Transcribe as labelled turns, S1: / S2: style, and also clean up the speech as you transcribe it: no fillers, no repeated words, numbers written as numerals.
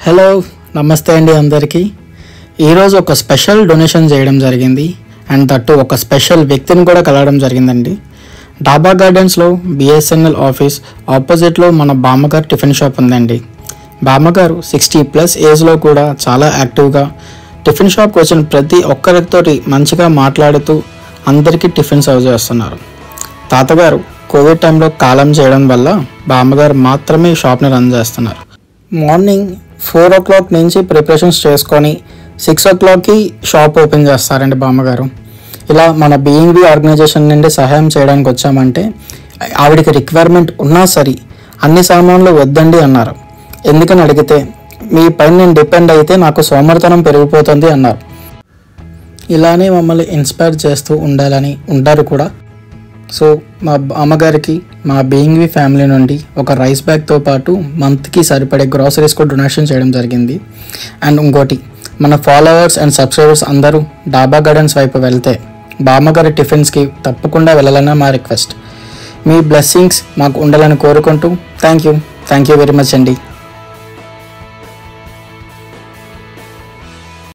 S1: Hello నమస్తే అండి అందరికీ. ఈరోజు ఒక స్పెషల్ డొనేషన్ చేయడం జరిగింది అండ్ దట్టు ఒక స్పెషల్ వ్యక్తిని కూడా కలవడం జరిగిందండి. డాబా గార్డెన్స్లో బిఎస్ఎన్ఎల్ ఆఫీస్ ఆపోజిట్లో మన బామ్మగారు టిఫిన్ షాప్ ఉందండి. బామ్మగారు 60+ ఏజ్లో కూడా చాలా యాక్టివ్గా టిఫిన్ షాప్కి వచ్చిన ప్రతి ఒక్కరితోటి మంచిగా మాట్లాడుతూ అందరికీ టిఫిన్ సర్వ్ చేస్తున్నారు. తాతగారు కోవిడ్ టైంలో కాలం చేయడం వల్ల బామ్మగారు మాత్రమే షాప్ని రన్ చేస్తున్నారు. మార్నింగ్ 4 o'clock నుంచి ప్రిపరేషన్స్ చేసుకొని 6 o'clockకి షాప్ ఓపెన్ చేస్తారండి బామ్మగారు. ఇలా మన బీయింగ్ ఆర్గనైజేషన్ నుండి సహాయం చేయడానికి వచ్చామంటే ఆవిడకి రిక్వైర్మెంట్ ఉన్నా సరే అన్ని సామాన్లు వద్దండి అన్నారు. ఎందుకని అడిగితే మీ పైన నేను డిపెండ్ అయితే నాకు సోమరితనం పెరిగిపోతుంది అన్నారు. ఇలానే మమ్మల్ని ఇన్స్పైర్ చేస్తూ ఉండాలని ఉంటారు కూడా. సో మా అమ్మగారికి మా బీయింగ్ ఫ్యామిలీ నుండి ఒక రైస్ బ్యాగ్తో పాటు మంత్కి సరిపడే గ్రాసరీస్ కూడా డొనేషన్ చేయడం జరిగింది. అండ్ ఇంకోటి, మన ఫాలోవర్స్ అండ్ సబ్స్క్రైబర్స్ అందరూ డాబా గార్డెన్స్ వైపు వెళ్తే బామ్మగారి టిఫిన్స్కి తప్పకుండా వెళ్ళాలని మా రిక్వెస్ట్. మీ బ్లెస్సింగ్స్ మాకు ఉండాలని కోరుకుంటూ థ్యాంక్ యూ వెరీ మచ్ అండి.